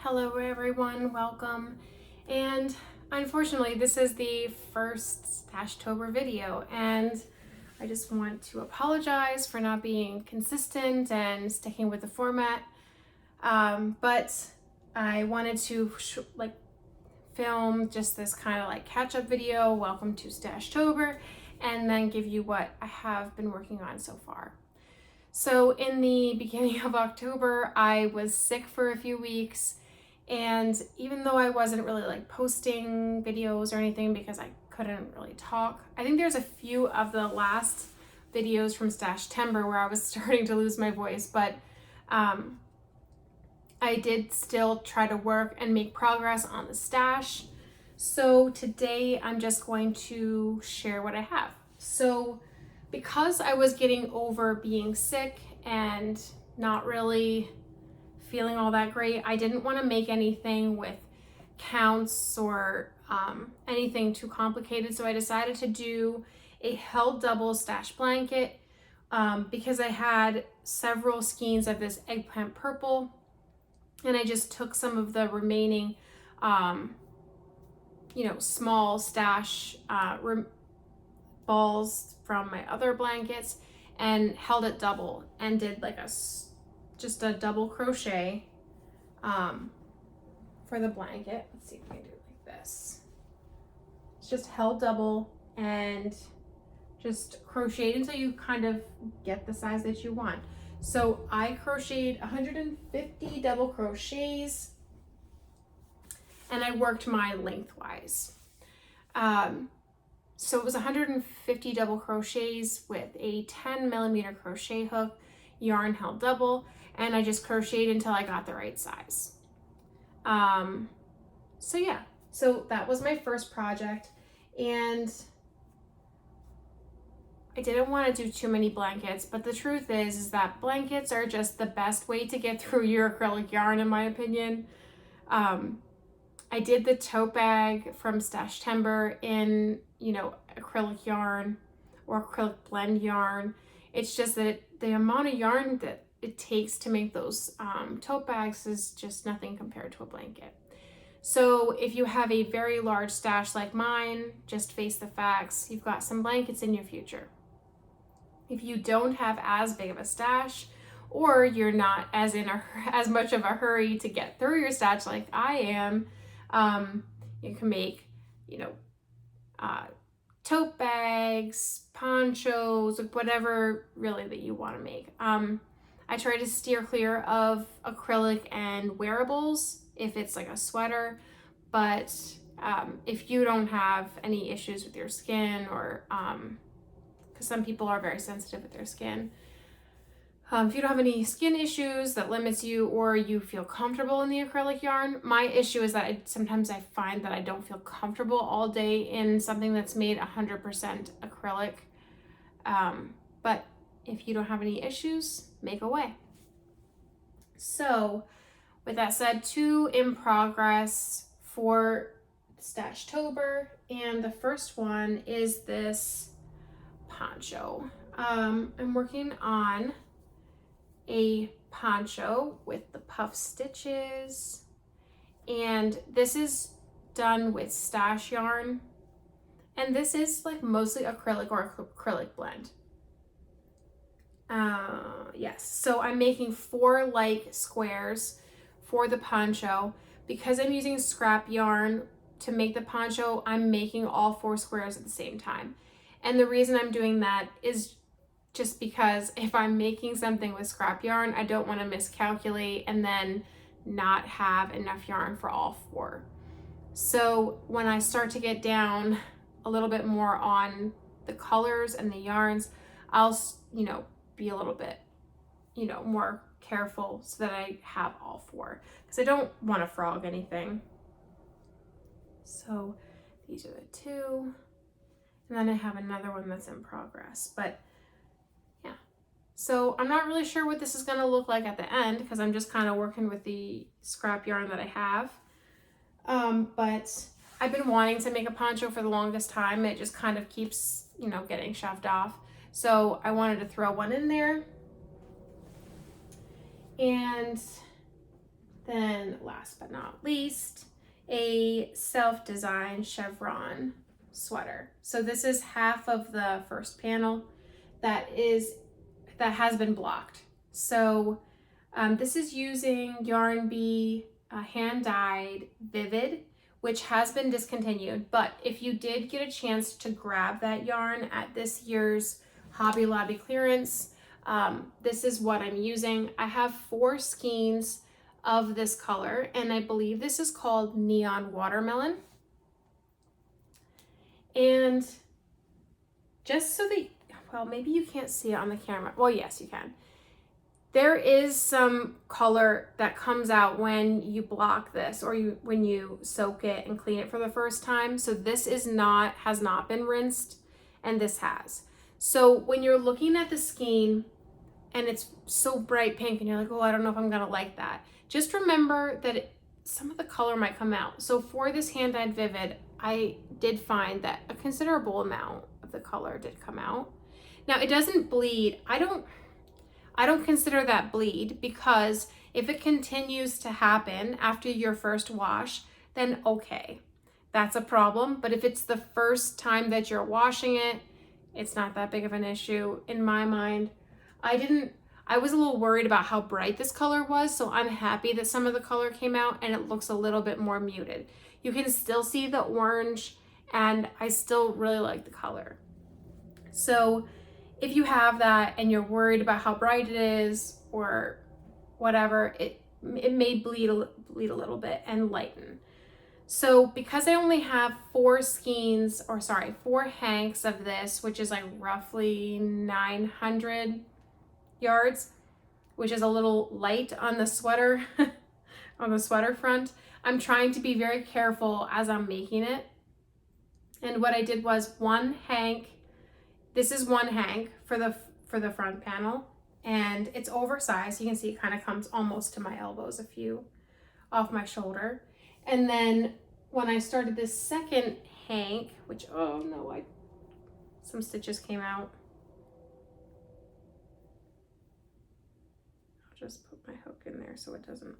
Hello everyone, welcome. And unfortunately, this is the first Stash-tober video, and I just want to apologize for not being consistent and sticking with the format. But I wanted to film just this kind of catch-up video, welcome to Stash-tober, and then give you what I have been working on so far. So in the beginning of October, I was sick for a few weeks, and even though I wasn't really posting videos or anything because I couldn't really talk, I think there's a few of the last videos from Stash-tober where I was starting to lose my voice, but I did still try to work and make progress on the stash. So today I'm just going to share what I have. So because I was getting over being sick and not really feeling all that great, I didn't want to make anything with counts or anything too complicated. So I decided to do a held double stash blanket because I had several skeins of this eggplant purple, and I just took some of the remaining small stash balls from my other blankets and held it double and did just a double crochet for the blanket. Let's see if I can do it like this. It's just held double and just crocheted until you kind of get the size that you want. So I crocheted 150 double crochets and I worked my lengthwise. So it was 150 double crochets with a 10mm crochet hook, yarn held double, and I just crocheted until I got the right size. So yeah, so that was my first project, and I didn't want to do too many blankets, but the truth is that blankets are just the best way to get through your acrylic yarn, in my opinion. I did the tote bag from Stash-tober in, acrylic yarn or acrylic blend yarn. It's just that the amount of yarn that it takes to make those tote bags is just nothing compared to a blanket. So if you have a very large stash like mine, just face the facts, you've got some blankets in your future. If you don't have as big of a stash, or you're not as much of a hurry to get through your stash like I am, you can make, tote bags, ponchos, whatever really that you want to make. I try to steer clear of acrylic and wearables if it's like a sweater, but if you don't have any issues with your skin, or because some people are very sensitive with their skin, if you don't have any skin issues that limits you, or you feel comfortable in the acrylic yarn. My issue is that sometimes I find that I don't feel comfortable all day in something that's made 100% acrylic. But if you don't have any issues, make away. So with that said, 2 in progress for Stash-tober, and the first one is this poncho. I'm working on a poncho with the puff stitches, and this is done with stash yarn, and this is mostly acrylic or acrylic blend. Yes, so I'm making 4 squares for the poncho. Because I'm using scrap yarn to make the poncho, I'm making all 4 squares at the same time. And the reason I'm doing that is just because if I'm making something with scrap yarn, I don't want to miscalculate and then not have enough yarn for all 4. So when I start to get down a little bit more on the colors and the yarns, I'll, be a little bit, more careful so that I have all 4, because I don't want to frog anything. So these are the 2, and then I have another one that's in progress, but yeah. So I'm not really sure what this is going to look like at the end, because I'm just kind of working with the scrap yarn that I have. But I've been wanting to make a poncho for the longest time. It just kind of keeps, getting shoved off. So I wanted to throw one in there. And Then last but not least, a self-designed chevron sweater. So this is half of the first panel that has been blocked. So this is using Yarn Bee hand-dyed Vivid, which has been discontinued. But if you did get a chance to grab that yarn at this year's Hobby Lobby clearance, this is what I'm using. I have 4 skeins of this color, and I believe this is called Neon Watermelon. And just so that, well, maybe you can't see it on the camera. Well, yes, you can. There is some color that comes out when you block this or when you soak it and clean it for the first time. So this has not been rinsed, and this has. So when you're looking at the skein and it's so bright pink and you're like, oh, I don't know if I'm gonna like that, just remember that some of the color might come out. So for this hand-dyed Vivid, I did find that a considerable amount of the color did come out. Now it doesn't bleed. I don't consider that bleed, because if it continues to happen after your first wash, then okay, that's a problem. But if it's the first time that you're washing it, it's not that big of an issue in my mind. I was a little worried about how bright this color was, so I'm happy that some of the color came out and it looks a little bit more muted. You can still see the orange, and I still really like the color. So if you have that and you're worried about how bright it is or whatever, it may bleed a little bit and lighten. So because I only have 4 hanks of this, which is like roughly 900 yards, which is a little light on the sweater, on the sweater front, I'm trying to be very careful as I'm making it. And what I did was 1 hank. This is 1 hank for the front panel, and it's oversized. You can see it kind of comes almost to my elbows, a few off my shoulder. And then when I started this second hank, which, oh no, some stitches came out. I'll just put my hook in there so it doesn't,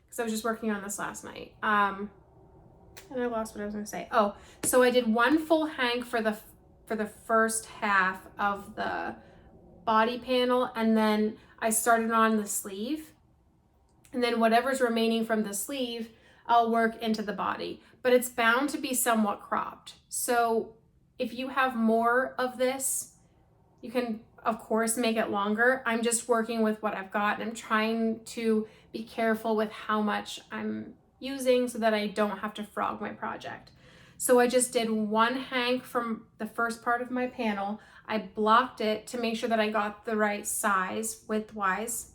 because I was just working on this last night. And I lost what I was gonna say. Oh, so I did 1 full hank for the first half of the body panel, and then I started on the sleeve, and then whatever's remaining from the sleeve I'll work into the body, but it's bound to be somewhat cropped. So if you have more of this, you can of course make it longer. I'm just working with what I've got, and I'm trying to be careful with how much I'm using so that I don't have to frog my project. So I just did 1 hank from the first part of my panel. I blocked it to make sure that I got the right size width-wise.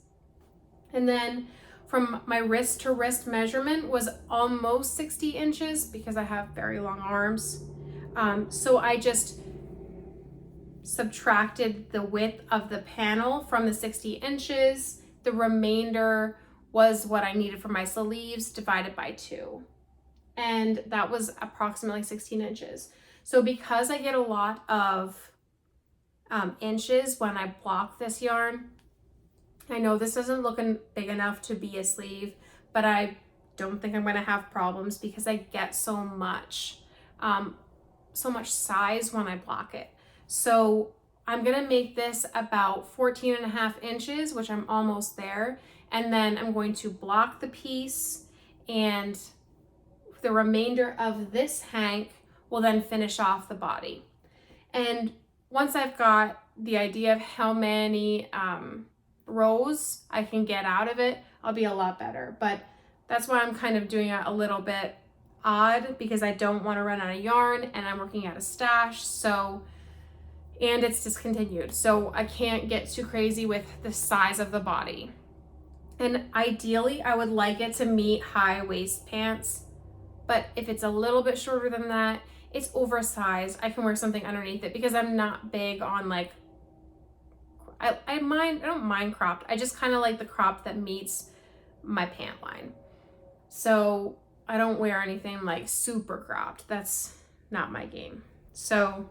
And then from my wrist to wrist measurement was almost 60 inches because I have very long arms. So I just subtracted the width of the panel from the 60 inches. The remainder was what I needed for my sleeves divided by 2. And that was approximately 16 inches. So because I get a lot of inches when I block this yarn, I know this isn't looking big enough to be a sleeve, but I don't think I'm gonna have problems because I get so much size when I block it. So I'm gonna make this about 14.5 inches, which I'm almost there. And then I'm going to block the piece, and the remainder of this hank will then finish off the body. And once I've got the idea of how many rows I can get out of it, I'll be a lot better. But that's why I'm kind of doing it a little bit odd, because I don't want to run out of yarn and I'm working at a stash. So, and it's discontinued, so I can't get too crazy with the size of the body. And ideally I would like it to meet high waist pants, but if it's a little bit shorter than that, it's oversized. I can wear something underneath it because I'm not big on like, I don't mind cropped. I just kind of like the crop that meets my pant line. So I don't wear anything like super cropped. That's not my game. So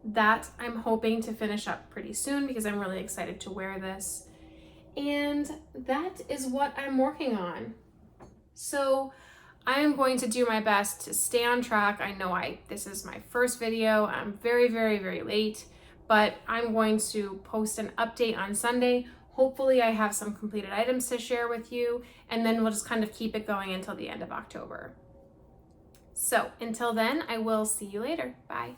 that I'm hoping to finish up pretty soon because I'm really excited to wear this. And that is what I'm working on. So I am going to do my best to stay on track. I know this is my first video. I'm very, very, very late, but I'm going to post an update on Sunday. Hopefully I have some completed items to share with you, and then we'll just kind of keep it going until the end of October. So until then, I will see you later. Bye.